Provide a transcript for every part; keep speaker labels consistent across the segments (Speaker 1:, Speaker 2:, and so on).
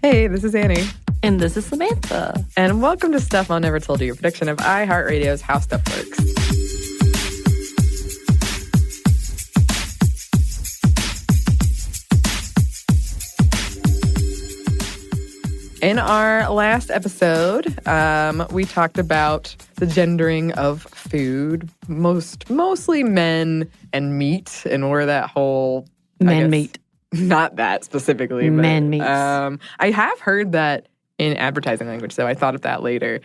Speaker 1: Hey, this is Anney.
Speaker 2: And this is Samantha.
Speaker 1: And welcome to Stuff Mom Never Told You, a production of iHeartRadio's How Stuff Works. In our last episode, we talked about the gendering of food, mostly men and meat, and where that whole...
Speaker 2: meat.
Speaker 1: Not that specifically, but...
Speaker 2: Man-meats.
Speaker 1: I have heard that in advertising language, so I thought of that later.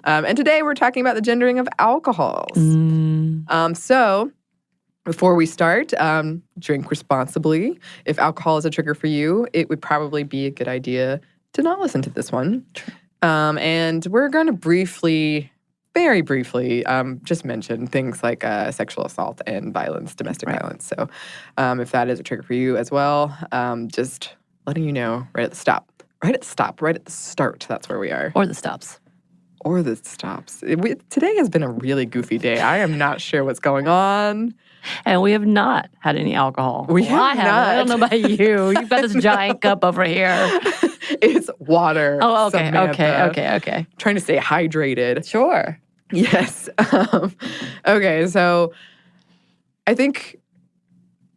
Speaker 1: And today we're talking about the gendering of alcohols. So before we start, drink responsibly. If alcohol is a trigger for you, it would probably be a good idea to not listen to this one. And we're going to very briefly, just mention things like sexual assault and violence, domestic violence. So if that is a trigger for you as well, just letting you know right at the start. That's where we are.
Speaker 2: Or the stops.
Speaker 1: Today has been a really goofy day. I am not sure what's going on.
Speaker 2: And we have not had any alcohol.
Speaker 1: I have not.
Speaker 2: I don't know about you. You've got this giant cup over here.
Speaker 1: It's water.
Speaker 2: Oh, okay,
Speaker 1: Samantha.
Speaker 2: okay.
Speaker 1: Trying to stay hydrated.
Speaker 2: Sure.
Speaker 1: Yes. Okay, so I think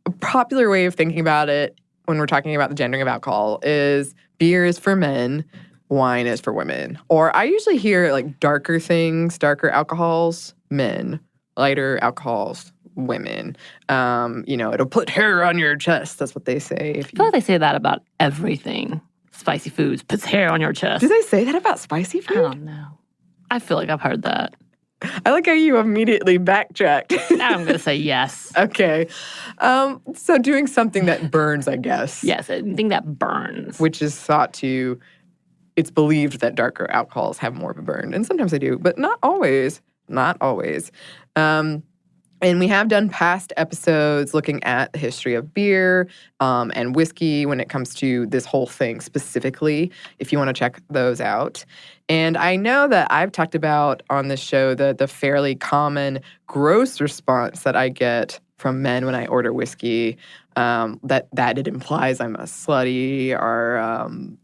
Speaker 1: a popular way of thinking about it when we're talking about the gendering of alcohol is beer is for men, wine is for women. Or I usually hear like darker alcohols, men, lighter alcohols, women. It'll put hair on your chest. That's what they say.
Speaker 2: I feel like they say that about everything. Spicy foods puts hair on your chest.
Speaker 1: Do they say that about spicy food?
Speaker 2: I don't know. I feel like I've heard that.
Speaker 1: I like how you immediately backtracked.
Speaker 2: I'm going to say yes.
Speaker 1: Okay. So doing something that burns, I guess.
Speaker 2: Yes, anything that burns.
Speaker 1: Which is it's believed that darker alcohols have more of a burn. And sometimes they do, but not always. Not always. And we have done past episodes looking at the history of beer and whiskey when it comes to this whole thing specifically, if you want to check those out. And I know that I've talked about on this show the fairly common gross response that I get from men when I order whiskey, that it implies I'm a slutty or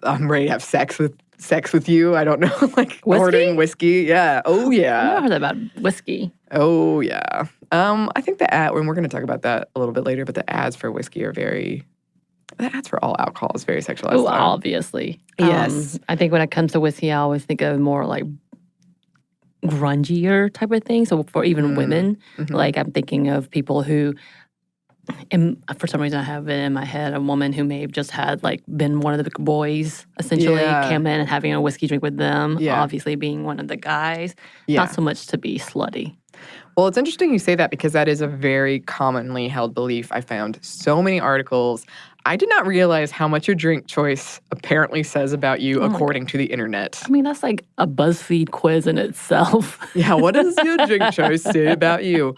Speaker 1: I'm ready to have sex with you. I don't know, like
Speaker 2: whiskey?
Speaker 1: Ordering whiskey. Yeah. Oh, yeah.
Speaker 2: I've never heard that about whiskey.
Speaker 1: Oh, yeah. I think when we're going to talk about that a little bit later, but the ads for whiskey the ads for all alcohol is very sexualized.
Speaker 2: Oh, obviously.
Speaker 1: Yes.
Speaker 2: I think when it comes to whiskey, I always think of more like grungier type of thing. So for even women, like I'm thinking of people who, for some reason I have it in my head, a woman who may have just had been one of the boys, essentially, came in and having a whiskey drink with them, obviously being one of the guys. Not so much to be slutty.
Speaker 1: Well, it's interesting you say that because that is a very commonly held belief. I found so many articles. I did not realize how much your drink choice apparently says about you according to the internet.
Speaker 2: I mean, that's like a BuzzFeed quiz in itself.
Speaker 1: Yeah, what does your drink choice say about you?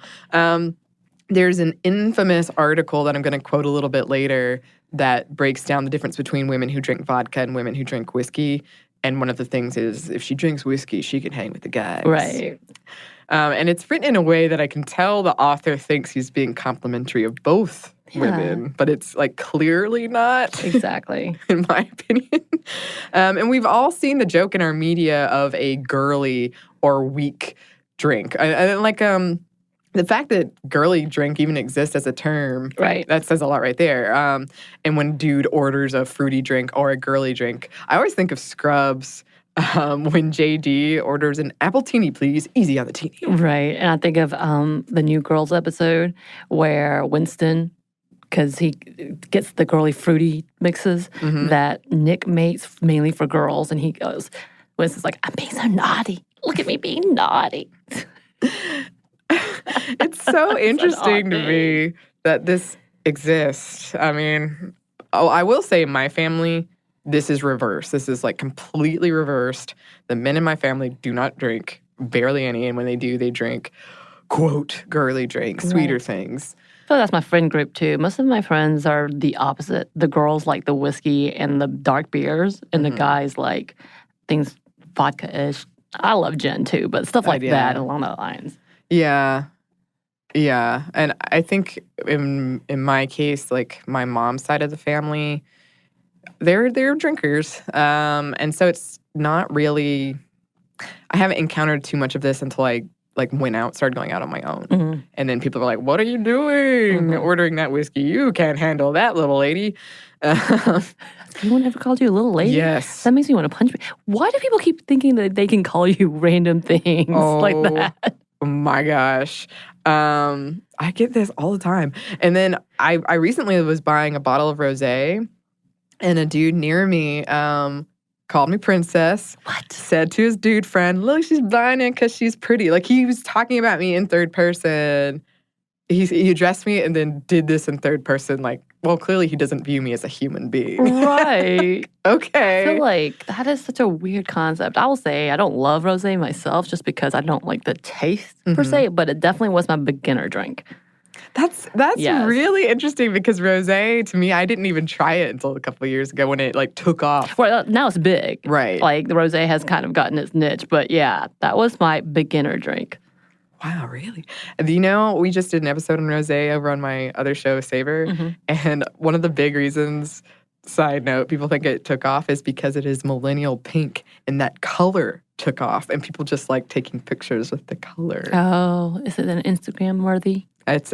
Speaker 1: There's an infamous article that I'm going to quote a little bit later that breaks down the difference between women who drink vodka and women who drink whiskey. And one of the things is if she drinks whiskey, she can hang with the guys.
Speaker 2: Right.
Speaker 1: And it's written in a way that I can tell the author thinks he's being complimentary of both women, but it's clearly not.
Speaker 2: Exactly.
Speaker 1: In my opinion. And we've all seen the joke in our media of a girly or weak drink. The fact that girly drink even exists as a term,
Speaker 2: right?
Speaker 1: That says a lot right there. And when dude orders a fruity drink or a girly drink, I always think of Scrubs. When JD orders an appletini, please, easy on the teeny.
Speaker 2: Right, and I think of the New Girls episode where Winston, because he gets the girly fruity mixes that Nick makes mainly for girls, and he goes, Winston's like, I'm being so naughty. Look at me being naughty.
Speaker 1: It's so interesting to me that this exists. I mean, I will say my family, this is reversed. This is completely reversed. The men in my family do not drink, barely any, and when they do, they drink, quote, girly drinks, sweeter things.
Speaker 2: So that's my friend group too. Most of my friends are the opposite. The girls like the whiskey and the dark beers, and the guys like things vodka-ish. I love gin too, but stuff like that along those lines.
Speaker 1: Yeah. Yeah. And I think in my case, my mom's side of the family, they're drinkers. And so it's not really, I haven't encountered too much of this until I started going out on my own.
Speaker 2: Mm-hmm.
Speaker 1: And then people are like, what are you doing ordering that whiskey? You can't handle that, little lady.
Speaker 2: Anyone ever called you a little lady?
Speaker 1: Yes.
Speaker 2: That makes me want to punch me. Why do people keep thinking that they can call you random things like that?
Speaker 1: Oh my gosh. I get this all the time. And then I recently was buying a bottle of rosé, and a dude near me called me princess.
Speaker 2: What?
Speaker 1: Said to his dude friend, look, she's buying it because she's pretty. Like, he was talking about me in third person. He addressed me and then did this in third person. Like, well, clearly he doesn't view me as a human being.
Speaker 2: Right.
Speaker 1: Okay.
Speaker 2: I feel like that is such a weird concept. I will say I don't love rosé myself just because I don't like the taste per se, but it definitely was my beginner drink.
Speaker 1: That's really interesting because rosé, to me, I didn't even try it until a couple of years ago when it took off.
Speaker 2: Well, now it's big.
Speaker 1: Right.
Speaker 2: Like the rosé has kind of gotten its niche, but yeah, that was my beginner drink.
Speaker 1: Wow, really? We just did an episode on rosé over on my other show, Savor, and one of the big reasons, side note, people think it took off is because it is millennial pink, and that color took off, and people just like taking pictures with the color.
Speaker 2: Oh, is it an Instagram worthy?
Speaker 1: It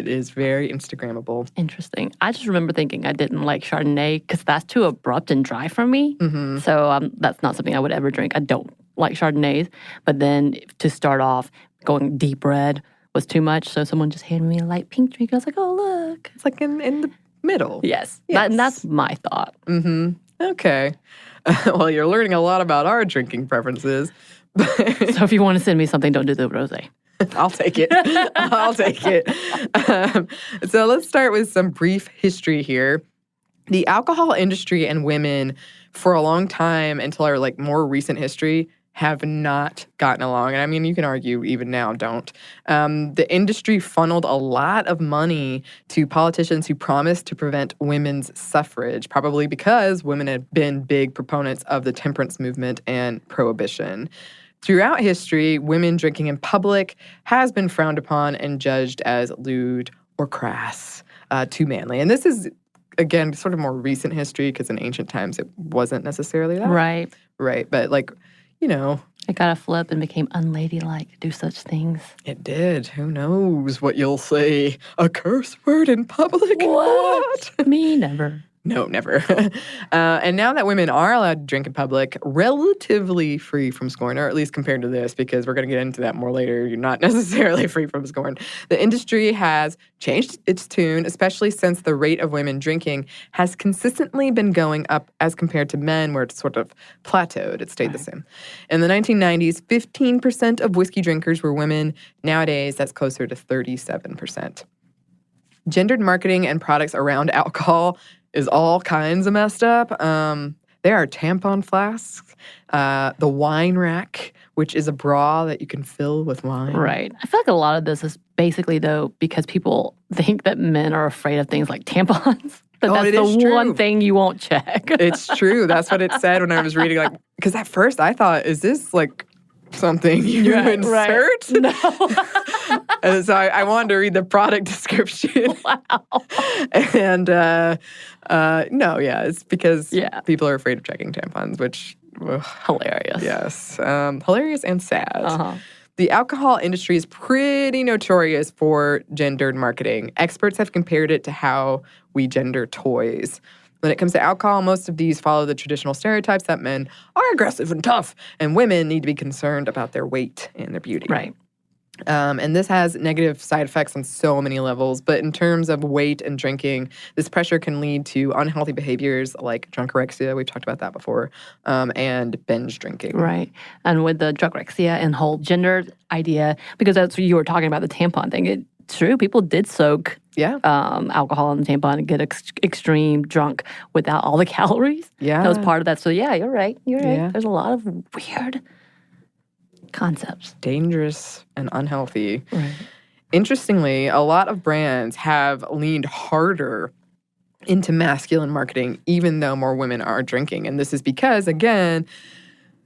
Speaker 1: is very Instagrammable.
Speaker 2: Interesting. I just remember thinking I didn't like Chardonnay because that's too abrupt and dry for me. So that's not something I would ever drink. I don't like Chardonnays. But then to start off, going deep red was too much. So someone just handed me a light pink drink. I was like, oh, look.
Speaker 1: It's like in the middle.
Speaker 2: Yes. That's my thought.
Speaker 1: Okay. Well, you're learning a lot about our drinking preferences.
Speaker 2: So if you want to send me something, don't do the rosé.
Speaker 1: I'll take it. I'll take it. So let's start with some brief history here. The alcohol industry and women, for a long time until our more recent history, have not gotten along. And I mean, you can argue even now don't. The industry funneled a lot of money to politicians who promised to prevent women's suffrage, probably because women had been big proponents of the temperance movement and prohibition. Throughout history, women drinking in public has been frowned upon and judged as lewd or crass, too manly. And this is, again, sort of more recent history because in ancient times it wasn't necessarily that.
Speaker 2: Right.
Speaker 1: Right. But
Speaker 2: it got a flip and became unladylike to do such things.
Speaker 1: It did. Who knows what you'll say? A curse word in public?
Speaker 2: What? Me, never.
Speaker 1: No, never. And now that women are allowed to drink in public, relatively free from scorn, or at least compared to this, because we're going to get into that more later, you're not necessarily free from scorn. The industry has changed its tune, especially since the rate of women drinking has consistently been going up as compared to men, where it's sort of plateaued. It stayed the same. In the 1990s, 15% of whiskey drinkers were women. Nowadays, that's closer to 37%. Gendered marketing and products around alcohol is all kinds of messed up. There are tampon flasks, the wine rack, which is a bra that you can fill with wine.
Speaker 2: Right. I feel like a lot of this is basically, though, because people think that men are afraid of things like tampons. That's the one thing you won't check.
Speaker 1: It's true. That's what it said when I was reading. Because at first I thought, is this something you insert?
Speaker 2: Right. No.
Speaker 1: And so I wanted to read the product description.
Speaker 2: Wow.
Speaker 1: And it's because people are afraid of checking tampons, which
Speaker 2: hilarious.
Speaker 1: Yes, hilarious and sad. The alcohol industry is pretty notorious for gendered marketing. Experts have compared it to how we gender toys. When it comes to alcohol, most of these follow the traditional stereotypes that men are aggressive and tough, and women need to be concerned about their weight and their beauty.
Speaker 2: Right.
Speaker 1: And this has negative side effects on so many levels. But in terms of weight and drinking, this pressure can lead to unhealthy behaviors like drunkorexia. We've talked about that before. And binge drinking.
Speaker 2: Right. And with the drunkorexia and whole gender idea, because that's what you were talking about, the tampon thing. It's true. People did soak alcohol in the tampon and get extreme drunk without all the calories.
Speaker 1: Yeah.
Speaker 2: That was part of that. So, yeah, you're right. You're right.
Speaker 1: Yeah.
Speaker 2: There's a lot of weird concepts.
Speaker 1: Dangerous and unhealthy.
Speaker 2: Right.
Speaker 1: Interestingly, a lot of brands have leaned harder into masculine marketing, even though more women are drinking. And this is because, again,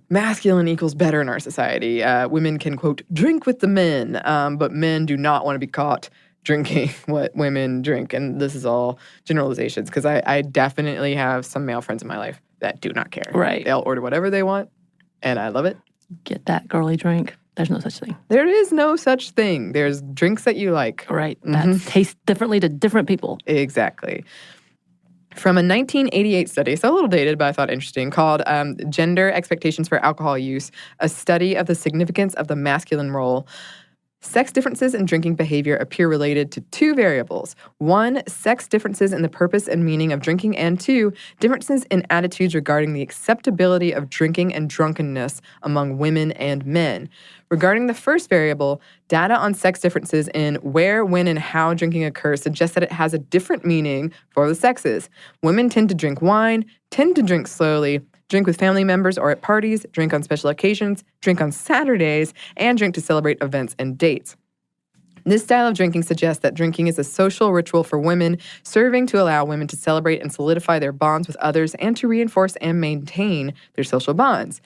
Speaker 1: masculine equals better in our society. Women can, quote, drink with the men, but men do not want to be caught drinking what women drink. And this is all generalizations because I definitely have some male friends in my life that do not care.
Speaker 2: Right.
Speaker 1: They'll order whatever they want, and I love it.
Speaker 2: Get that girly drink. There's no such thing.
Speaker 1: There is no such thing. There's drinks that you like.
Speaker 2: Right. That tastes differently to different people.
Speaker 1: Exactly. From a 1988 study, so a little dated, but I thought interesting, called Gender Expectations for Alcohol Use, a study of the significance of the masculine role. Sex differences in drinking behavior appear related to two variables. One, sex differences in the purpose and meaning of drinking, and two, differences in attitudes regarding the acceptability of drinking and drunkenness among women and men. Regarding the first variable, data on sex differences in where, when, and how drinking occurs suggests that it has a different meaning for the sexes. Women tend to drink wine, tend to drink slowly, drink with family members or at parties, drink on special occasions, drink on Saturdays, and drink to celebrate events and dates. This style of drinking suggests that drinking is a social ritual for women, serving to allow women to celebrate and solidify their bonds with others and to reinforce and maintain their social bonds.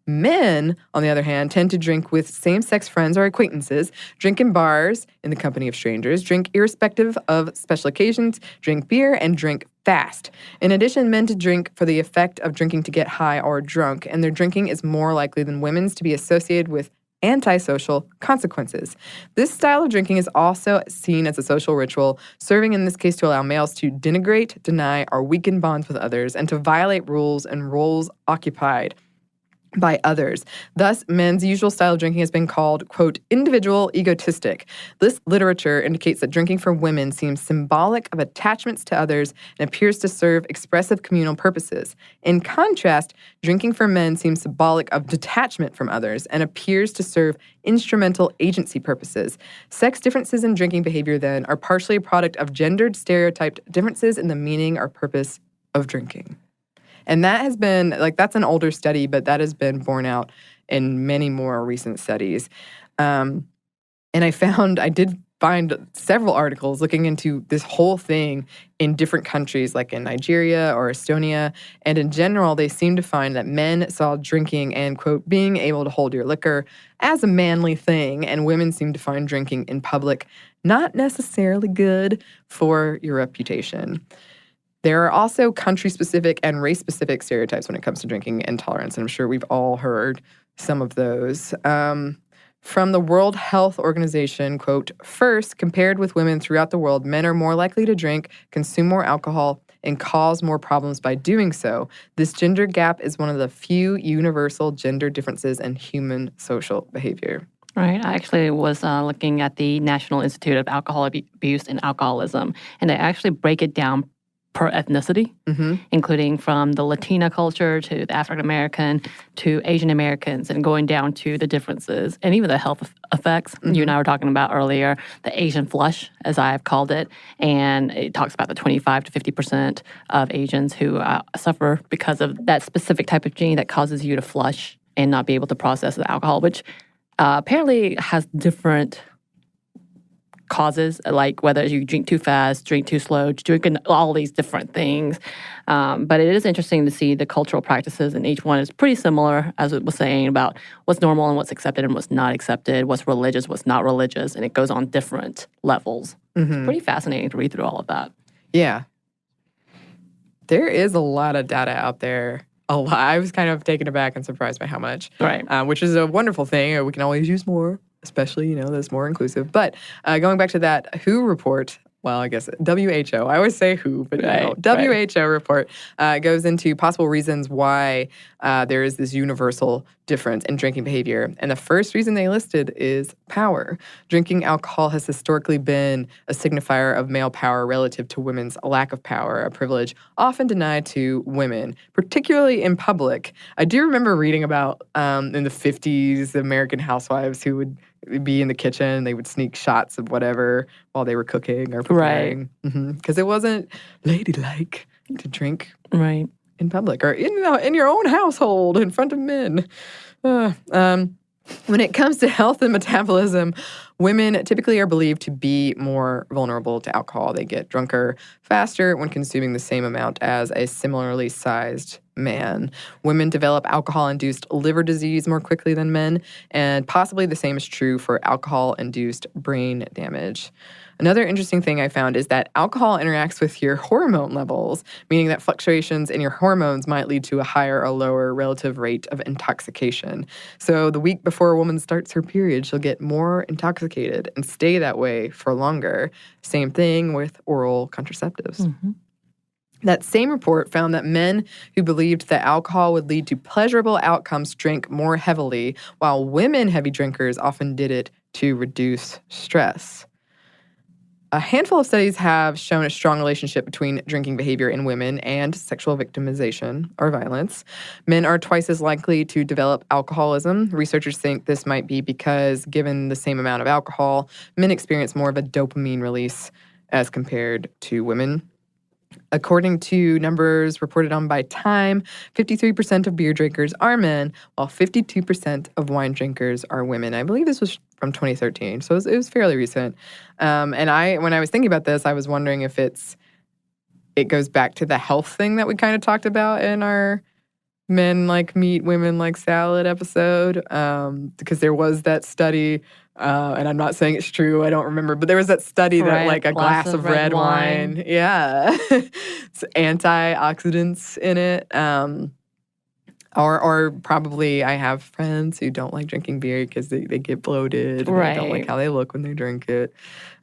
Speaker 1: Men, on the other hand, tend to drink with same-sex friends or acquaintances, drink in bars in the company of strangers, drink irrespective of special occasions, drink beer, and drink fast. In addition, men to drink for the effect of drinking to get high or drunk, and their drinking is more likely than women's to be associated with antisocial consequences. This style of drinking is also seen as a social ritual, serving in this case to allow males to denigrate, deny, or weaken bonds with others, and to violate rules and roles occupied by others. Thus, men's usual style of drinking has been called, quote, individual egotistic. This literature indicates that drinking for women seems symbolic of attachments to others and appears to serve expressive communal purposes. In contrast, drinking for men seems symbolic of detachment from others and appears to serve instrumental agency purposes. Sex differences in drinking behavior, then, are partially a product of gendered stereotyped differences in the meaning or purpose of drinking. And that has been, that's an older study, but that has been borne out in many more recent studies. And I did find several articles looking into this whole thing in different countries, like in Nigeria or Estonia. And in general, they seem to find that men saw drinking and, quote, being able to hold your liquor as a manly thing, and women seem to find drinking in public not necessarily good for your reputation. There are also country-specific and race-specific stereotypes when it comes to drinking intolerance, and I'm sure we've all heard some of those. From the World Health Organization, quote, first, compared with women throughout the world, men are more likely to drink, consume more alcohol, and cause more problems by doing so. This gender gap is one of the few universal gender differences in human social behavior.
Speaker 2: Right. I actually was looking at the National Institute of Alcohol Abuse and Alcoholism, and they actually break it down per ethnicity, including from the Latina culture to the African American to Asian Americans, and going down to the differences and even the health effects. You and I were talking about earlier, the Asian flush, as I've called it, and it talks about the 25 to 50% of Asians who suffer because of that specific type of gene that causes you to flush and not be able to process the alcohol, which apparently has different causes, like whether you drink too fast, drink too slow, drinking all these different things. But it is interesting to see the cultural practices, and each one is pretty similar, as it was saying, about what's normal and what's accepted and what's not accepted, what's religious, what's not religious, and it goes on different levels. It's pretty fascinating to read through all of that.
Speaker 1: Yeah. There is a lot of data out there. A lot. I was kind of taken aback and surprised by how much.
Speaker 2: Right.
Speaker 1: Which is a wonderful thing. We can always use more. Especially, that's more inclusive. But going back to that WHO report, well, I guess WHO. I always say WHO, but WHO report goes into possible reasons why there is this universal difference in drinking behavior. And the first reason they listed is power. Drinking alcohol has historically been a signifier of male power relative to women's lack of power, a privilege often denied to women, particularly in public. I do remember reading about in the 50s, the American housewives who would be in the kitchen. They would sneak shots of whatever while they were cooking or preparing. Because it wasn't ladylike to drink in public or in your own household in front of men. When it comes to health and metabolism, women typically are believed to be more vulnerable to alcohol. They get drunker faster when consuming the same amount as a similarly sized man. Women develop alcohol-induced liver disease more quickly than men, and possibly the same is true for alcohol-induced brain damage. Another interesting thing I found is that alcohol interacts with your hormone levels, meaning that fluctuations in your hormones might lead to a higher or lower relative rate of intoxication. So the week before a woman starts her period, she'll get more intoxicated and stay that way for longer. Same thing with oral contraceptives.
Speaker 2: Mm-hmm.
Speaker 1: That same report found that men who believed that alcohol would lead to pleasurable outcomes drank more heavily, while women heavy drinkers often did it to reduce stress. A handful of studies have shown a strong relationship between drinking behavior in women and sexual victimization or violence. Men are twice as likely to develop alcoholism. Researchers think this might be because, given the same amount of alcohol, men experience more of a dopamine release as compared to women. According to numbers reported on by Time, 53% of beer drinkers are men, while 52% of wine drinkers are women. I believe this was from 2013, so it was fairly recent. And when I was thinking about this, I was wondering if it goes back to the health thing that we kind of talked about in our men like meat, women like salad episode, because there was that study, and I'm not saying it's true, I don't remember, but there was that study that like a glass of red wine. Yeah, it's antioxidants in it. Or probably I have friends who don't like drinking beer because they get bloated and they don't like how they look when they drink it.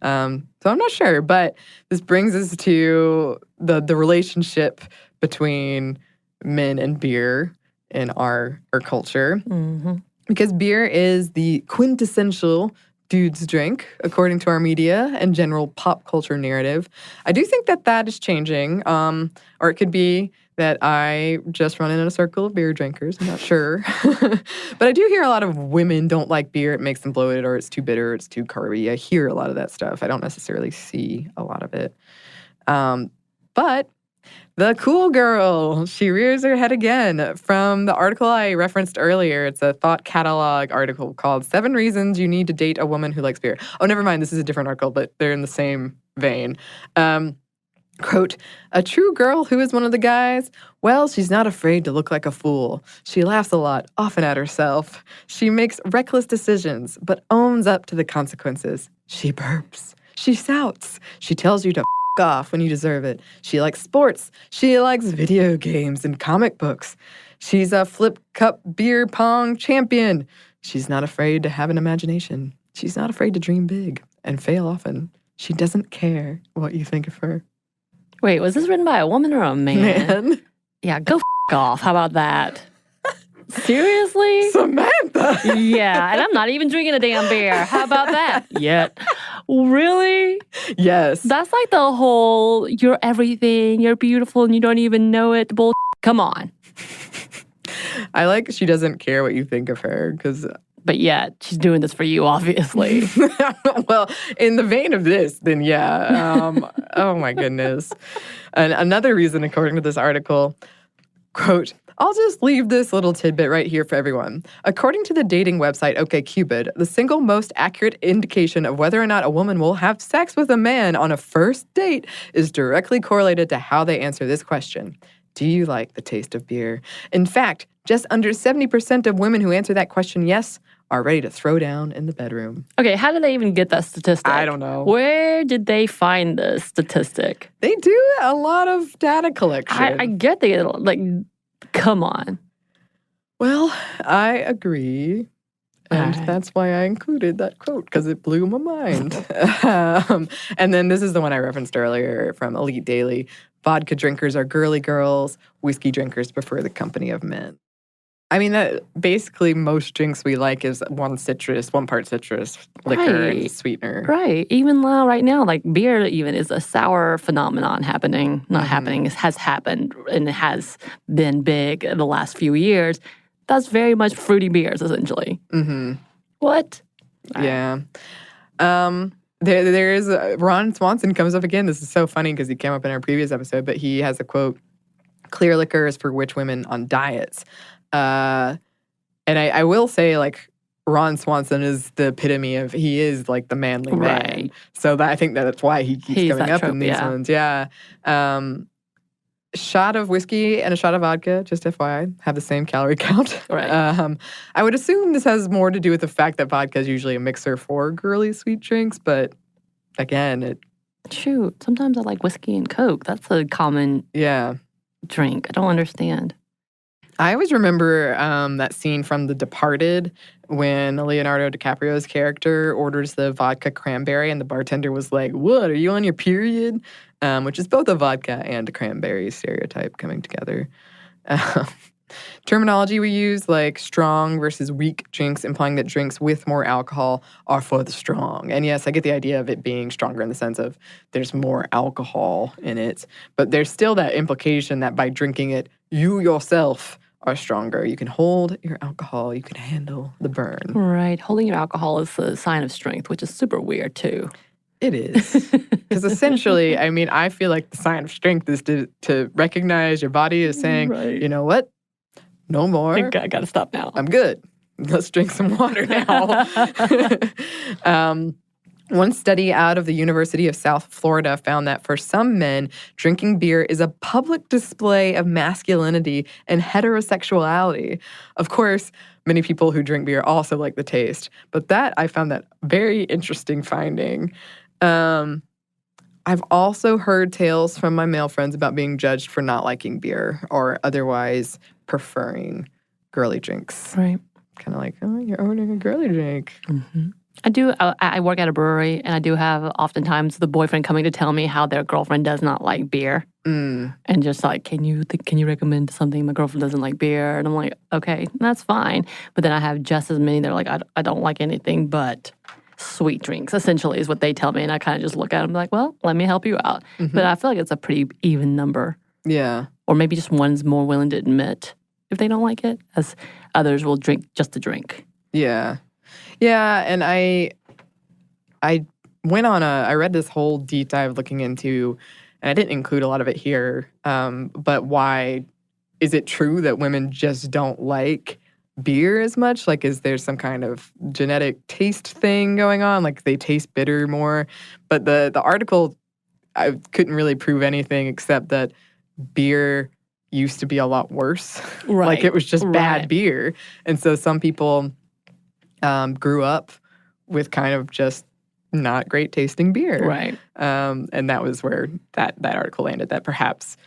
Speaker 1: So I'm not sure, but this brings us to the relationship between men and beer in our culture.
Speaker 2: Mm-hmm.
Speaker 1: Because beer is the quintessential dude's drink, according to our media and general pop culture narrative. I do think that is changing, or it could be that I just run in a circle of beer drinkers. I'm not sure. But I do hear a lot of women don't like beer. It makes them bloated, or it's too bitter, or it's too carby. I hear a lot of that stuff. I don't necessarily see a lot of it. But the cool girl, she rears her head again. From the article I referenced earlier, it's a thought catalog article called 7 Reasons You Need to Date a Woman Who Likes Beer. Oh, never mind. This is a different article, but they're in the same vein. Quote, a true girl who is one of the guys? Well, she's not afraid to look like a fool. She laughs a lot, often at herself. She makes reckless decisions, but owns up to the consequences. She burps. She shouts. She tells you to off when you deserve it. She likes sports. She likes video games and comic books. She's a flip cup beer pong champion. She's not afraid to have an imagination. She's not afraid to dream big and fail often. She doesn't care what you think of her.
Speaker 2: Wait, was this written by a woman or a man? Yeah, go off. How about that? Seriously?
Speaker 1: Samantha!
Speaker 2: Yeah, and I'm not even drinking a damn beer. How about that? Yet. Really?
Speaker 1: Yes.
Speaker 2: That's like the whole, you're everything, you're beautiful, and you don't even know it. Bull. Come on.
Speaker 1: I like she doesn't care what you think of her, because...
Speaker 2: But yet, she's doing this for you, obviously.
Speaker 1: Well, in the vein of this, then yeah. Oh my goodness. And another reason, according to this article, quote, I'll just leave this little tidbit right here for everyone. According to the dating website OkCupid, the single most accurate indication of whether or not a woman will have sex with a man on a first date is directly correlated to how they answer this question. Do you like the taste of beer? In fact, just under 70% of women who answer that question yes are ready to throw down in the bedroom.
Speaker 2: Okay, how did they even get that statistic?
Speaker 1: I don't know.
Speaker 2: Where did they find this statistic?
Speaker 1: They do a lot of data collection.
Speaker 2: I get they, like, come on.
Speaker 1: Well, I agree. And that's why I included that quote, because it blew my mind. And then this is the one I referenced earlier from Elite Daily. Vodka drinkers are girly girls. Whiskey drinkers prefer the company of men. I mean, that basically most drinks we like is one part citrus, liquor, and sweetener.
Speaker 2: Right. Even right now, like beer even is a sour phenomenon happening. Not happening, it has happened, and it has been big in the last few years. That's very much fruity beers, essentially.
Speaker 1: Mm-hmm.
Speaker 2: What?
Speaker 1: Yeah. There is, Ron Swanson comes up again. This is so funny because he came up in our previous episode, but he has a quote, clear liquor is for rich women on diets. And I will say, like, Ron Swanson is the epitome of, he is like the manly man.
Speaker 2: Right.
Speaker 1: So that's why he keeps
Speaker 2: He's
Speaker 1: coming
Speaker 2: that
Speaker 1: up
Speaker 2: trope,
Speaker 1: in these
Speaker 2: yeah.
Speaker 1: ones. Yeah. Shot of whiskey and a shot of vodka, just FYI, have the same calorie count.
Speaker 2: Right.
Speaker 1: I would assume this has more to do with the fact that vodka is usually a mixer for girly sweet drinks, but again,
Speaker 2: Shoot, sometimes I like whiskey and Coke. That's a common drink. I don't understand.
Speaker 1: I always remember that scene from The Departed when Leonardo DiCaprio's character orders the vodka cranberry and the bartender was like, "What, are you on your period?" Which is both a vodka and a cranberry stereotype coming together. Terminology we use, like strong versus weak drinks, implying that drinks with more alcohol are for the strong. And yes, I get the idea of it being stronger in the sense of there's more alcohol in it. But there's still that implication that by drinking it, you yourself are stronger. You can hold your alcohol. You can handle the burn.
Speaker 2: Right. Holding your alcohol is a sign of strength, which is super weird, too.
Speaker 1: It is. Because essentially, I mean, I feel like the sign of strength is to recognize your body is saying, you know what? No more.
Speaker 2: I gotta stop now.
Speaker 1: I'm good. Let's drink some water now. One study out of the University of South Florida found that for some men, drinking beer is a public display of masculinity and heterosexuality. Of course, many people who drink beer also like the taste, but I found that very interesting finding. I've also heard tales from my male friends about being judged for not liking beer or otherwise preferring girly drinks.
Speaker 2: Right.
Speaker 1: Kind of like, oh, you're ordering a girly drink.
Speaker 2: Mm-hmm. I work at a brewery, and I do have oftentimes the boyfriend coming to tell me how their girlfriend does not like beer. And just like, can you recommend something? My girlfriend doesn't like beer. And I'm like, okay, that's fine. But then I have just as many that are like, I don't like anything but sweet drinks, essentially, is what they tell me. And I kind of just look at them like, well, let me help you out. Mm-hmm. But I feel like it's a pretty even number.
Speaker 1: Yeah.
Speaker 2: Or maybe just one's more willing to admit if they don't like it, as others will drink just to drink.
Speaker 1: Yeah. Yeah, and I went on I read this whole deep dive looking into, and I didn't include a lot of it here, but why is it true that women just don't like beer as much? Like, is there some kind of genetic taste thing going on? Like, they taste bitter more? But the article, I couldn't really prove anything except that beer used to be a lot worse.
Speaker 2: Right.
Speaker 1: Like, it was just bad beer. And so some people grew up with kind of just not great tasting beer.
Speaker 2: Right.
Speaker 1: And that was where that article landed, that perhaps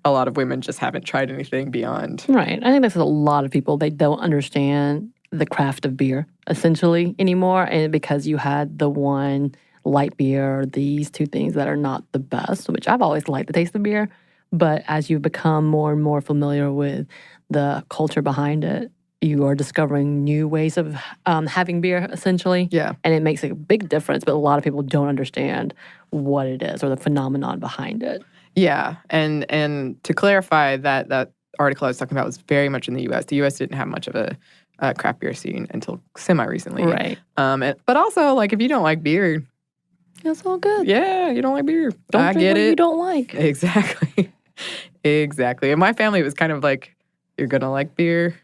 Speaker 1: a lot of women just haven't tried anything beyond.
Speaker 2: Right. I think that's a lot of people. They don't understand the craft of beer, essentially, anymore. And because you had the one light beer, these two things that are not the best, which I've always liked the taste of beer. But as you become more and more familiar with the culture behind it, you are discovering new ways of having beer, essentially.
Speaker 1: Yeah.
Speaker 2: And it makes a big difference, but a lot of people don't understand what it is or the phenomenon behind it.
Speaker 1: Yeah. And to clarify, that article I was talking about was very much in the U.S. The U.S. didn't have much of a craft beer scene until semi-recently.
Speaker 2: Right.
Speaker 1: But also, like, if you don't like beer,
Speaker 2: it's all good.
Speaker 1: Yeah, you don't like beer.
Speaker 2: Don't drink what you don't like.
Speaker 1: Exactly. Exactly. In my family, it was kind of like, you're going to like beer.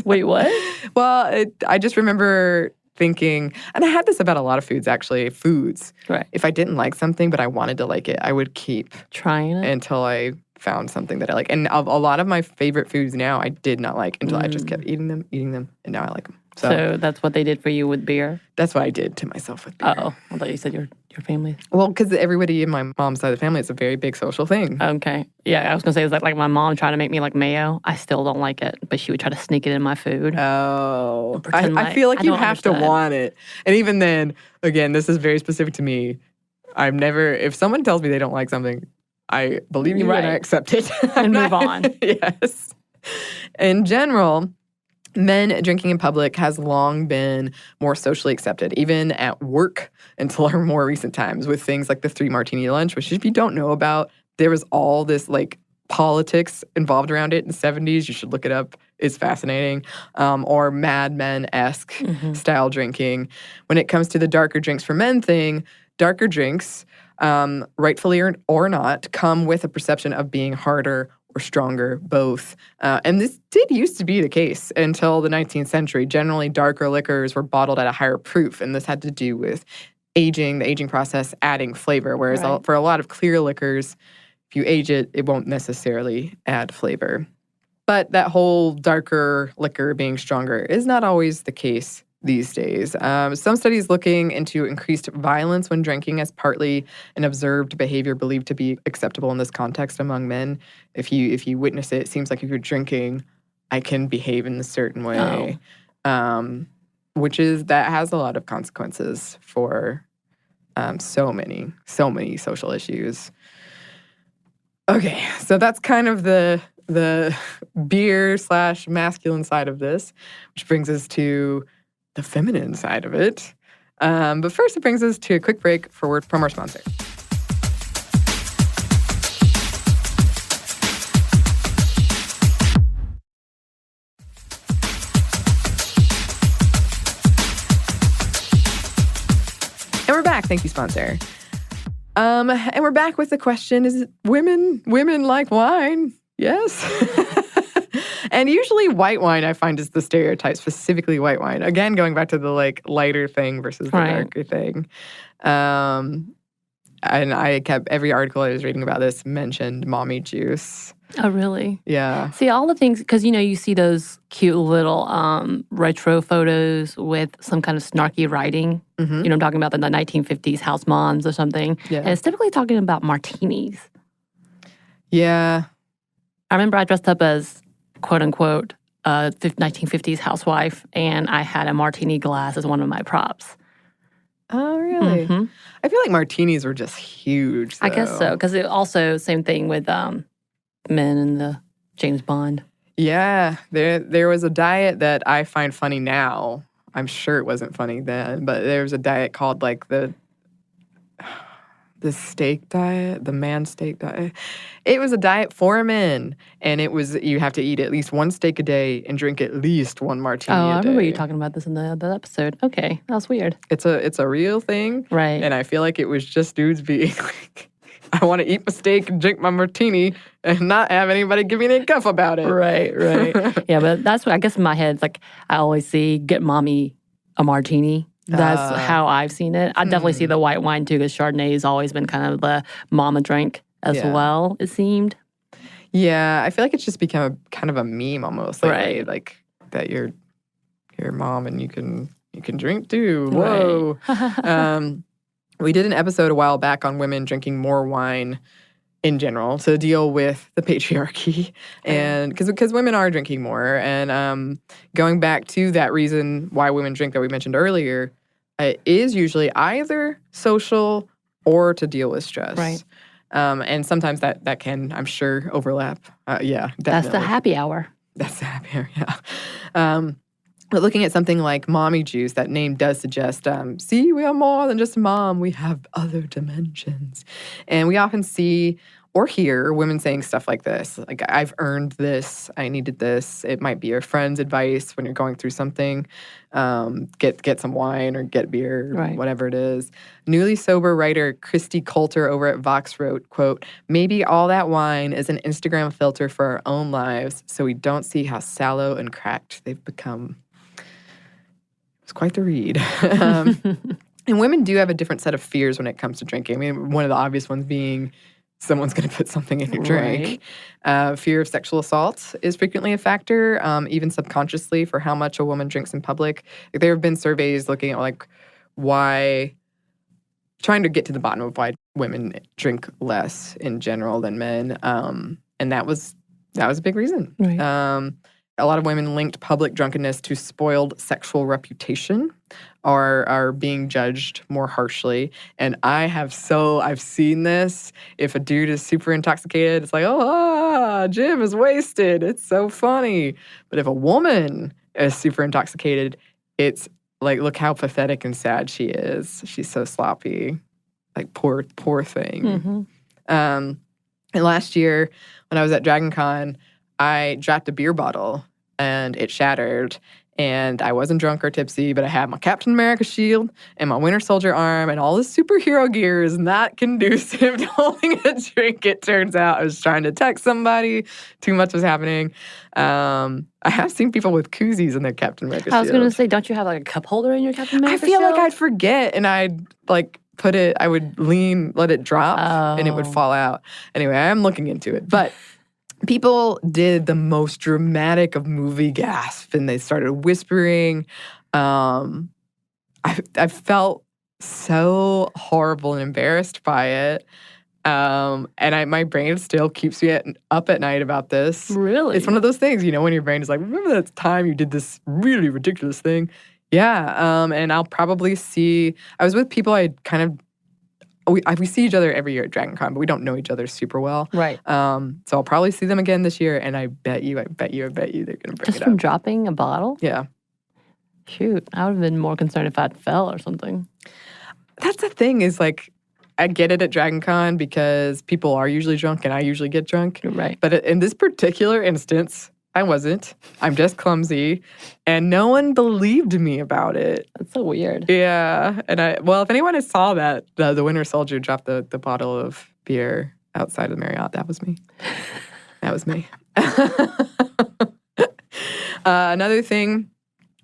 Speaker 2: Wait, what?
Speaker 1: Well, I just remember thinking, and I had this about a lot of foods, actually, foods.
Speaker 2: Right.
Speaker 1: If I didn't like something, but I wanted to like it, I would keep
Speaker 2: trying it
Speaker 1: until I found something that I like. And a lot of my favorite foods now, I did not like until I just kept eating them, and now I like them.
Speaker 2: So that's what they did for you with beer?
Speaker 1: That's what I did to myself with beer.
Speaker 2: Oh, I thought you said your family.
Speaker 1: Well, because everybody in my mom's side of the family, it's a very big social thing.
Speaker 2: Okay. Yeah, I was going to say, it's like my mom tried to make me like mayo. I still don't like it, but she would try to sneak it in my food.
Speaker 1: Oh. I feel like you have to want it. And even then, again, this is very specific to me. I'm never, if someone tells me they don't like something, I believe you and I accept it.
Speaker 2: And move on.
Speaker 1: Yes. In general, men drinking in public has long been more socially accepted, even at work until our more recent times with things like the 3-martini lunch, which if you don't know about, there was all this like politics involved around it in the 70s. You should look it up. It's fascinating. Or Mad Men-esque style drinking. When it comes to the darker drinks for men thing, darker drinks, rightfully or not, come with a perception of being harder or stronger, both. And this did used to be the case until the 19th century. Generally, darker liquors were bottled at a higher proof, and this had to do with aging, the aging process, adding flavor. Whereas for a lot of clear liquors, if you age it, it won't necessarily add flavor. But that whole darker liquor being stronger is not always the case these days. Some studies looking into increased violence when drinking as partly an observed behavior believed to be acceptable in this context among men. If you witness it, it seems like if you're drinking, I can behave in a certain way, that has a lot of consequences for so many social issues. Okay, so that's kind of the beer/masculine side of this, which brings us to the feminine side of it. But first, it brings us to a quick break for word from our sponsor. And we're back. Thank you, sponsor. And we're back with the question, is women like wine? Yes. And usually white wine, I find, is the stereotype, specifically white wine. Again, going back to the lighter thing versus the darker thing. And I kept, every article I was reading about this mentioned mommy juice.
Speaker 2: Oh, really?
Speaker 1: Yeah.
Speaker 2: See, all the things, because, you see those cute little retro photos with some kind of snarky writing. Mm-hmm. I'm talking about the 1950s house moms or something. Yeah. And it's typically talking about martinis.
Speaker 1: Yeah.
Speaker 2: I remember I dressed up as, quote unquote, 1950s housewife, and I had a martini glass as one of my props.
Speaker 1: Oh, really? Mm-hmm. I feel like martinis were just huge, though.
Speaker 2: I guess so, because it also, same thing with men in the James Bond.
Speaker 1: Yeah, there was a diet that I find funny now. I'm sure it wasn't funny then, but there was a diet called the steak diet, the man steak diet. It was a diet for men, and it was you have to eat at least one steak a day and drink at least one martini a day.
Speaker 2: I remember you talking about this in the episode. Okay, that was weird.
Speaker 1: It's a real thing,
Speaker 2: right?
Speaker 1: And I feel like it was just dudes being like, I want to eat my steak and drink my martini and not have anybody give me any guff about it.
Speaker 2: Right. Yeah, but that's what I guess in my head, it's like I always see get mommy a martini. That's how I've seen it. I definitely see the white wine too, because Chardonnay has always been kind of the mama drink as well, it seemed.
Speaker 1: Yeah, I feel like it's just become kind of a meme almost. Like that you're your mom and you can drink too. Whoa. Right. We did an episode a while back on women drinking more wine in general to deal with the patriarchy, and because women are drinking more, and going back to that reason why women drink that we mentioned earlier, it is usually either social or to deal with stress.
Speaker 2: Right.
Speaker 1: And sometimes that can, I'm sure, overlap. Yeah, definitely.
Speaker 2: That's the happy hour.
Speaker 1: That's the happy hour, yeah. But looking at something like mommy juice, that name does suggest, see, we are more than just a mom. We have other dimensions. And we often see or hear women saying stuff like this, like, I've earned this, I needed this. It might be your friend's advice when you're going through something. Get some wine or get beer, right. Whatever it is. Newly sober writer Christy Coulter over at Vox wrote, quote, maybe all that wine is an Instagram filter for our own lives, so we don't see how sallow and cracked they've become. It's quite the read. And women do have a different set of fears when it comes to drinking. I mean, one of the obvious ones being someone's going to put something in your drink. Right. Fear of sexual assault is frequently a factor, even subconsciously, for how much a woman drinks in public. There have been surveys looking at why, trying to get to the bottom of why women drink less in general than men, and that was a big reason. Right. A lot of women linked public drunkenness to spoiled sexual reputation, or are being judged more harshly. And I've seen this. If a dude is super intoxicated, it's like, Jim is wasted. It's so funny. But if a woman is super intoxicated, it's like, look how pathetic and sad she is. She's so sloppy. Like, poor thing. Mm-hmm. And last year, when I was at Dragon Con, I dropped a beer bottle and it shattered. And I wasn't drunk or tipsy, but I had my Captain America shield and my Winter Soldier arm and all the superhero gear is not conducive to holding a drink, it turns out. I was trying to text somebody. Too much was happening. I have seen people with koozies in their Captain America shield.
Speaker 2: I was going to say, don't you have like a cup holder in your Captain America
Speaker 1: I feel
Speaker 2: shield?
Speaker 1: like I'd forget and I'd like put it, I would let it drop and it would fall out. Anyway, I'm looking into it. But people did the most dramatic of movie gasps and they started whispering. I felt so horrible and embarrassed by it. And my brain still keeps me up at night about this.
Speaker 2: Really?
Speaker 1: It's one of those things, when your brain is like, remember that time you did this really ridiculous thing? Yeah. And I'll probably I was with people I kind of, we see each other every year at Dragon Con, but we don't know each other super well.
Speaker 2: Right.
Speaker 1: So I'll probably see them again this year, and I bet you they're going to bring it up.
Speaker 2: Just from dropping a bottle?
Speaker 1: Yeah.
Speaker 2: Shoot, I would have been more concerned if I'd fell or something.
Speaker 1: That's the thing is, like, I get it at Dragon Con because people are usually drunk, and I usually get drunk.
Speaker 2: Right.
Speaker 1: But in this particular instance, I wasn't. I'm just clumsy, and no one believed me about it.
Speaker 2: That's so weird.
Speaker 1: Yeah, and if anyone saw that, the Winter Soldier dropped the bottle of beer outside of the Marriott, that was me. That was me. Another thing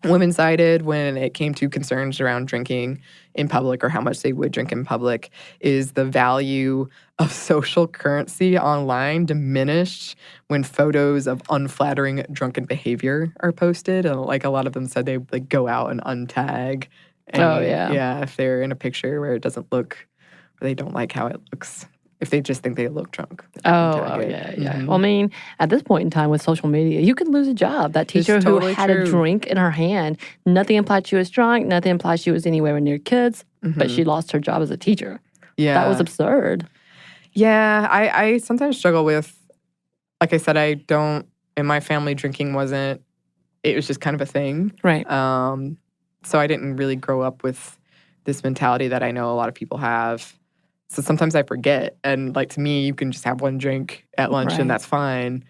Speaker 1: women cited when it came to concerns around drinking in public or how much they would drink in public is the value of social currency online diminished when photos of unflattering drunken behavior are posted. And like a lot of them said they like go out and untag. And, yeah, if they're in a picture where it doesn't look, or they don't like how it looks. If they just think they look drunk.
Speaker 2: Yeah. Mm-hmm. Well, I mean, at this point in time with social media, you could lose a job. That teacher who had a drink in her hand, nothing implied she was drunk, nothing implied she was anywhere near kids, but she lost her job as a teacher. Yeah. That was absurd.
Speaker 1: Yeah, I sometimes struggle with, like I said, in my family, drinking it was just kind of a thing.
Speaker 2: Right.
Speaker 1: So I didn't really grow up with this mentality that I know a lot of people have. So sometimes I forget. And like to me, you can just have one drink at lunch and that's fine.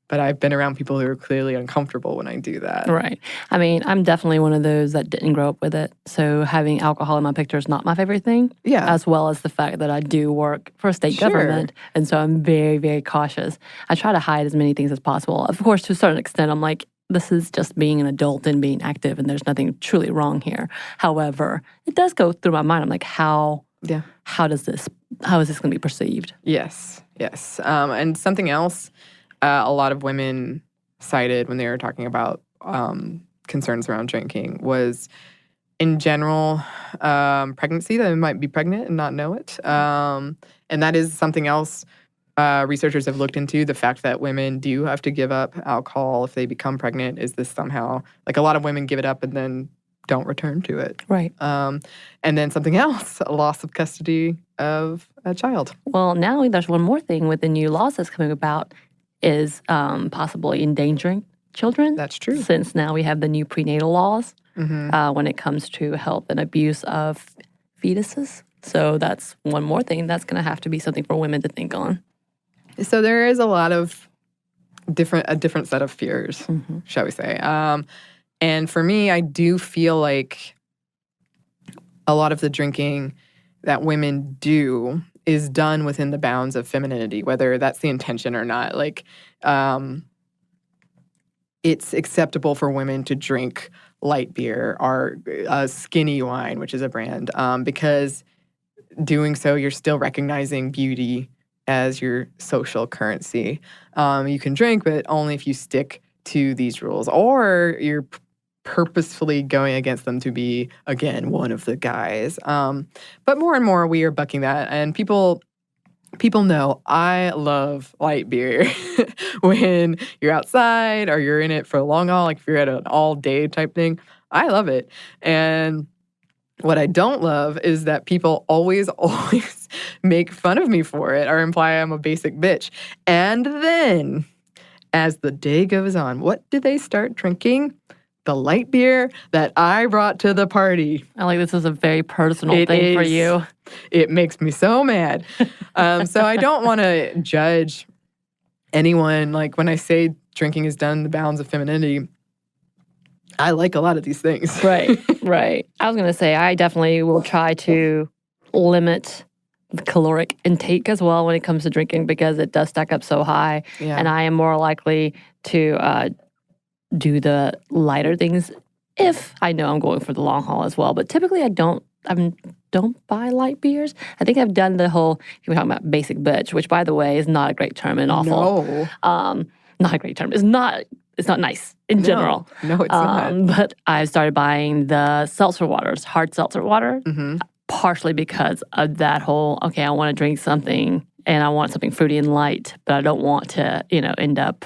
Speaker 1: But I've been around people who are clearly uncomfortable when I do that.
Speaker 2: Right. I mean, I'm definitely one of those that didn't grow up with it. So having alcohol in my picture is not my favorite thing.
Speaker 1: Yeah.
Speaker 2: As well as the fact that I do work for a state government. And so I'm very, very cautious. I try to hide as many things as possible. Of course, to a certain extent, I'm like, this is just being an adult and being active, and there's nothing truly wrong here. However, it does go through my mind. I'm like, how is this going to be perceived?
Speaker 1: Yes. And something else a lot of women cited when they were talking about concerns around drinking was, in general, pregnancy, that they might be pregnant and not know it. And that is something else researchers have looked into, the fact that women do have to give up alcohol if they become pregnant. Is this somehow, like a lot of women give it up and then don't return to it.
Speaker 2: Right.
Speaker 1: And then something else, a loss of custody of a child.
Speaker 2: Well, now there's one more thing with the new laws that's coming about is possibly endangering children.
Speaker 1: That's true.
Speaker 2: Since now we have the new prenatal laws when it comes to health and abuse of fetuses. So that's one more thing that's going to have to be something for women to think on.
Speaker 1: So there is a lot of a different set of fears, shall we say. And for me, I do feel like a lot of the drinking that women do is done within the bounds of femininity, whether that's the intention or not. Like, it's acceptable for women to drink light beer or skinny wine, which is a brand, because doing so, you're still recognizing beauty as your social currency. You can drink, but only if you stick to these rules, or you're purposefully going against them to be, again, one of the guys. But more and more, we are bucking that. And people know I love light beer. When you're outside or you're in it for a long haul, like if you're at an all-day type thing, I love it. And what I don't love is that people always make fun of me for it or imply I'm a basic bitch. And then, as the day goes on, what do they start drinking? The light beer that I brought to the party.
Speaker 2: I like this is a very personal thing for you.
Speaker 1: It makes me so mad. So I don't want to judge anyone. Like when I say drinking is done in the bounds of femininity, I like a lot of these things.
Speaker 2: Right. I was going to say, I definitely will try to limit the caloric intake as well when it comes to drinking because it does stack up so high.
Speaker 1: Yeah.
Speaker 2: And I am more likely to do the lighter things if I know I'm going for the long haul as well. But typically I don't buy light beers. I think I've done the whole, you were talking about basic bitch, which by the way is not a great term and awful.
Speaker 1: No.
Speaker 2: Not a great term. It's not nice in general.
Speaker 1: No, it's not.
Speaker 2: But I started buying the seltzer waters, hard seltzer water, partially because of that whole, okay, I want to drink something and I want something fruity and light, but I don't want to, end up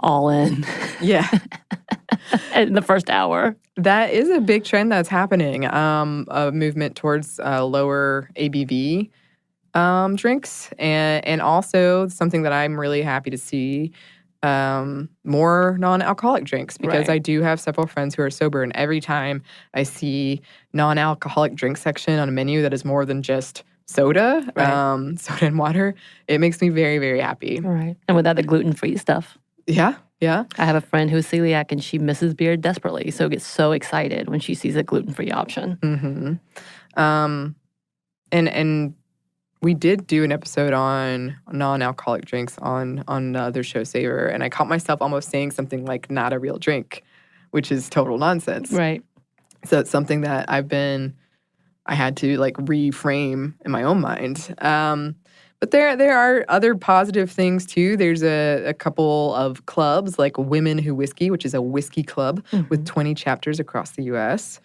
Speaker 2: all in.
Speaker 1: Yeah.
Speaker 2: In the first hour.
Speaker 1: That is a big trend that's happening, a movement towards lower ABV drinks, and also something that I'm really happy to see, more non-alcoholic drinks, because
Speaker 2: Right.
Speaker 1: I do have several friends who are sober, and every time I see non-alcoholic drink section on a menu that is more than just soda,
Speaker 2: Right.
Speaker 1: soda and water, it makes me very, very happy.
Speaker 2: Right. And without the gluten-free stuff.
Speaker 1: Yeah.
Speaker 2: I have a friend who's celiac and she misses beer desperately, so gets so excited when she sees a gluten-free option.
Speaker 1: And we did do an episode on non-alcoholic drinks on the other show, Savor, and I caught myself almost saying something like "not a real drink," which is total nonsense.
Speaker 2: Right.
Speaker 1: So it's something that I had to like reframe in my own mind. But there are other positive things too. There's a couple of clubs like Women Who Whiskey, which is a whiskey club with 20 chapters across the U.S.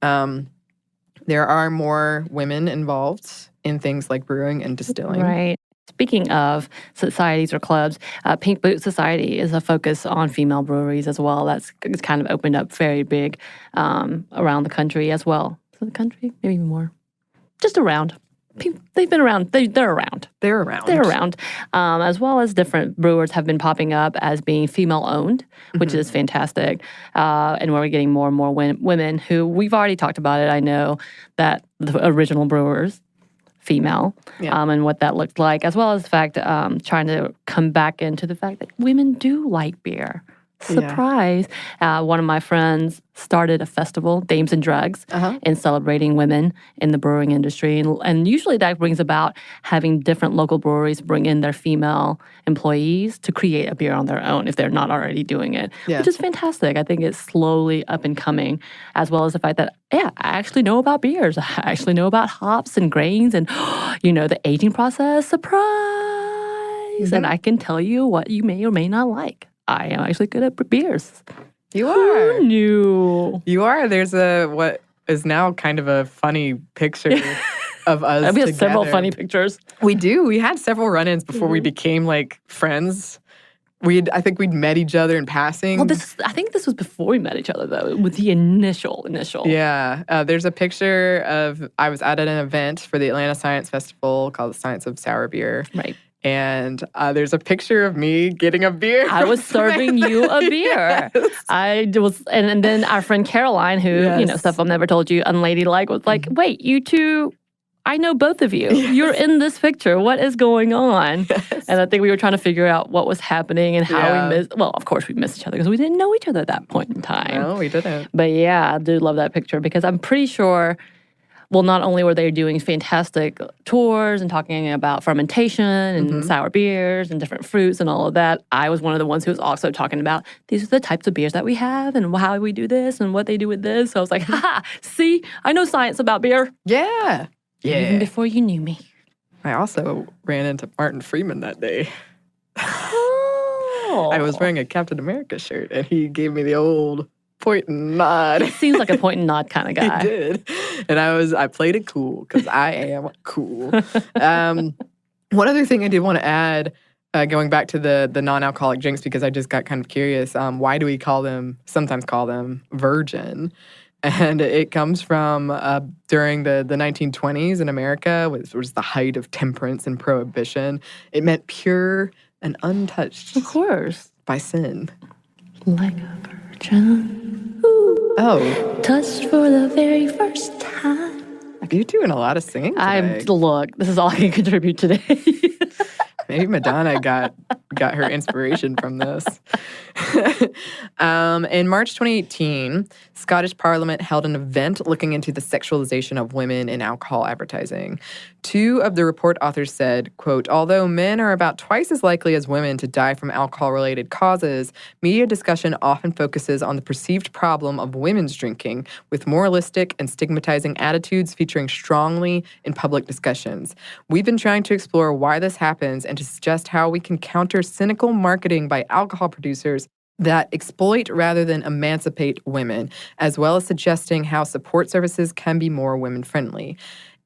Speaker 1: There are more women involved in things like brewing and distilling.
Speaker 2: Right. Speaking of societies or clubs, Pink Boot Society is a focus on female breweries as well. It's kind of opened up very big around the country as well. So the country, maybe even more. Just around. They've been around. They're around.
Speaker 1: They're around.
Speaker 2: They're around. As well as different brewers have been popping up as being female-owned, which is fantastic. And we're getting more and more women who, we've already talked about it. I know that the original brewers, female, and what that looked like, as well as the fact trying to come back into the fact that women do like beer. Surprise. One of my friends started a festival, Dames and Drugs, in celebrating women in the brewing industry. And usually that brings about having different local breweries bring in their female employees to create a beer on their own if they're not already doing it, which is fantastic. I think it's slowly up and coming, as well as the fact that, I actually know about beers. I actually know about hops and grains and, the aging process. Surprise! And I can tell you what you may or may not like. I am actually good at beers.
Speaker 1: You are.
Speaker 2: Who knew?
Speaker 1: You are. There's what is now kind of a funny picture of us
Speaker 2: We have
Speaker 1: together.
Speaker 2: several funny pictures.
Speaker 1: We do. We had several run-ins before we became like friends. I think we'd met each other in passing.
Speaker 2: Well, I think this was before we met each other, though, with the initial.
Speaker 1: Yeah. There's a picture of, I was at an event for the Atlanta Science Festival called The Science of Sour Beer.
Speaker 2: Right.
Speaker 1: And there's a picture of me getting a beer.
Speaker 2: I was serving you a beer.
Speaker 1: Yes.
Speaker 2: I was, and then our friend Caroline, who, stuff I've never told you, unladylike, was like, wait, you two, I know both of you. You're in this picture. What is going on? And I think we were trying to figure out what was happening and how we missed. Well, of course we missed each other because we didn't know each other at that point in time.
Speaker 1: No, we didn't.
Speaker 2: But I do love that picture because I'm pretty sure, well, not only were they doing fantastic tours and talking about fermentation and sour beers and different fruits and all of that, I was one of the ones who was also talking about these are the types of beers that we have and how we do this and what they do with this. So I was like, see, I know science about beer.
Speaker 1: Yeah.
Speaker 2: Even before you knew me.
Speaker 1: I also ran into Martin Freeman that day.
Speaker 2: Oh.
Speaker 1: I was wearing a Captain America shirt, and he gave me the old point and nod.
Speaker 2: He seems like a point and nod kind of guy.
Speaker 1: He did. And I played it cool, because I am cool. One other thing I did want to add, going back to the non-alcoholic drinks, because I just got kind of curious, why do we sometimes call them virgin? And it comes from during the 1920s in America, which was the height of temperance and prohibition. It meant pure and untouched.
Speaker 2: Of course.
Speaker 1: By sin.
Speaker 2: Like a virgin. Ooh.
Speaker 1: Oh.
Speaker 2: Touched for the very first time.
Speaker 1: You're doing a lot of singing today.
Speaker 2: Look, this is all I can contribute today.
Speaker 1: Maybe Madonna got got her inspiration from this. In March 2018, Scottish Parliament held an event looking into the sexualization of women in alcohol advertising. Two of the report authors said, quote, although men are about twice as likely as women to die from alcohol-related causes, media discussion often focuses on the perceived problem of women's drinking, with moralistic and stigmatizing attitudes featuring strongly in public discussions. We've been trying to explore why this happens and to suggest how we can counter cynical marketing by alcohol producers that exploit rather than emancipate women, as well as suggesting how support services can be more women-friendly.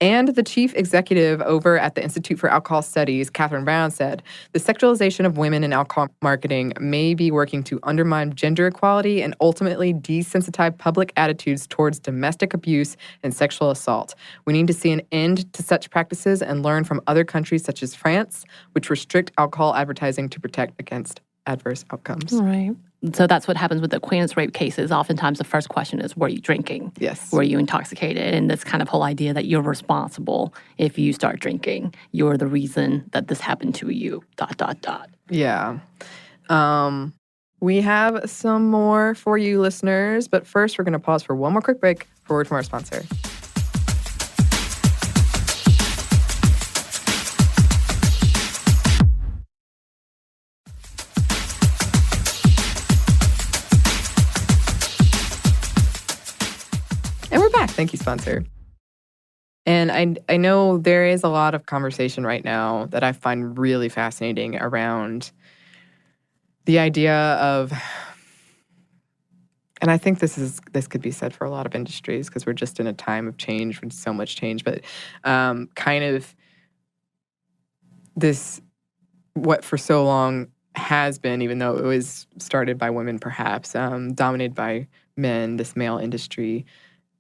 Speaker 1: And the chief executive over at the Institute for Alcohol Studies, Catherine Brown, said, the sexualization of women in alcohol marketing may be working to undermine gender equality and ultimately desensitize public attitudes towards domestic abuse and sexual assault. We need to see an end to such practices and learn from other countries such as France, which restrict alcohol advertising to protect against adverse outcomes.
Speaker 2: Right. So that's what happens with the Queen's rape cases. Oftentimes the first question is, were you drinking?
Speaker 1: Yes.
Speaker 2: Were you intoxicated? And this kind of whole idea that you're responsible if you start drinking. You're the reason that this happened to you, ...
Speaker 1: Yeah. We have some more for you listeners, but first we're going to pause for one more quick break for a word from our sponsor. And we're back. Thank you, sponsor. And I know there is a lot of conversation right now that I find really fascinating around the idea of, and I think this could be said for a lot of industries because we're just in a time of change with so much change, but kind of this, what for so long has been, even though it was started by women perhaps, dominated by men, this male industry,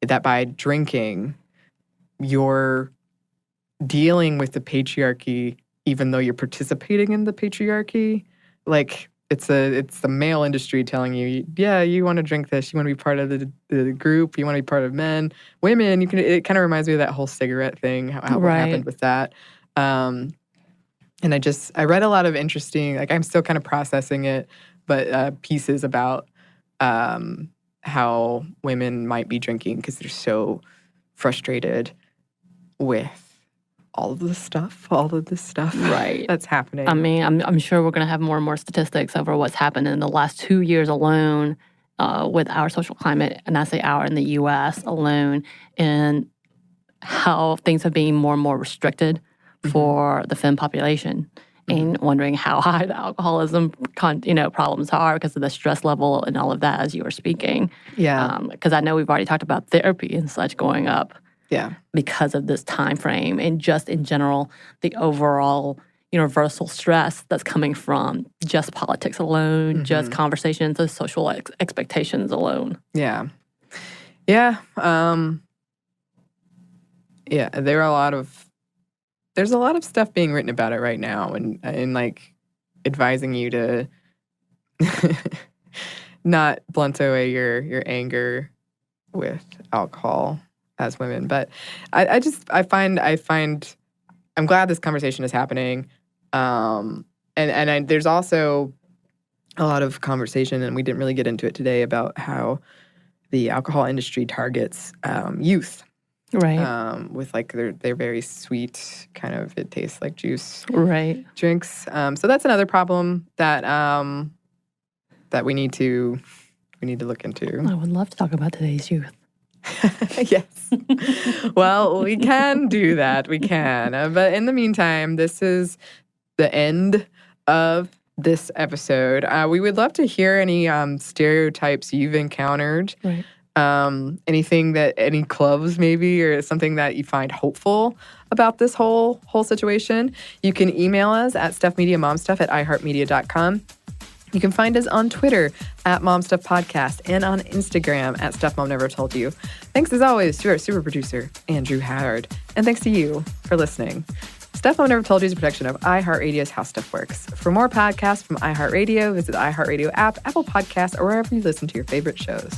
Speaker 1: that by drinking, you're dealing with the patriarchy even though you're participating in the patriarchy. Like, it's the male industry telling you, yeah, you want to drink this, you want to be part of the group, you want to be part of men. Women, it kind of reminds me of that whole cigarette thing, how what happened with that. And I read a lot of interesting, like I'm still kind of processing it, but pieces about how women might be drinking because they're so frustrated with all of this stuff
Speaker 2: right.
Speaker 1: that's happening.
Speaker 2: I mean, I'm sure we're going to have more and more statistics over what's happened in the last 2 years alone with our social climate, and I say our in the U.S. alone, and how things are being more and more restricted for the femme population. And wondering how high the alcoholism, problems are because of the stress level and all of that, as you were speaking.
Speaker 1: Yeah.
Speaker 2: Because I know we've already talked about therapy and such going up.
Speaker 1: Yeah.
Speaker 2: Because of this time frame and just in general, the overall universal stress that's coming from just politics alone, just conversations, the social expectations alone.
Speaker 1: Yeah. Yeah. Yeah. There's a lot of stuff being written about it right now and like advising you to not blunt away your anger with alcohol as women. But I'm glad this conversation is happening. There's also a lot of conversation, and we didn't really get into it today, about how the alcohol industry targets youth.
Speaker 2: Right.
Speaker 1: With like they're very sweet, kind of, it tastes like juice.
Speaker 2: Right.
Speaker 1: Drinks. So that's another problem that that we need to look into.
Speaker 2: I would love to talk about today's youth.
Speaker 1: Yes. Well, we can do that. We can. But in the meantime, this is the end of this episode. We would love to hear any stereotypes you've encountered.
Speaker 2: Right.
Speaker 1: Any clubs maybe, or something that you find hopeful about this whole situation. You can email us at stuffmediamomstuff@iheartmedia.com. You can find us on Twitter at momstuffpodcast and on Instagram at stuffmomnevertoldyou. Thanks as always to our super producer, Andrew Howard. And thanks to you for listening. Stuff Mom Never Told You is a production of iHeartRadio's How Stuff Works. For more podcasts from iHeartRadio, visit the iHeartRadio app, Apple Podcasts, or wherever you listen to your favorite shows.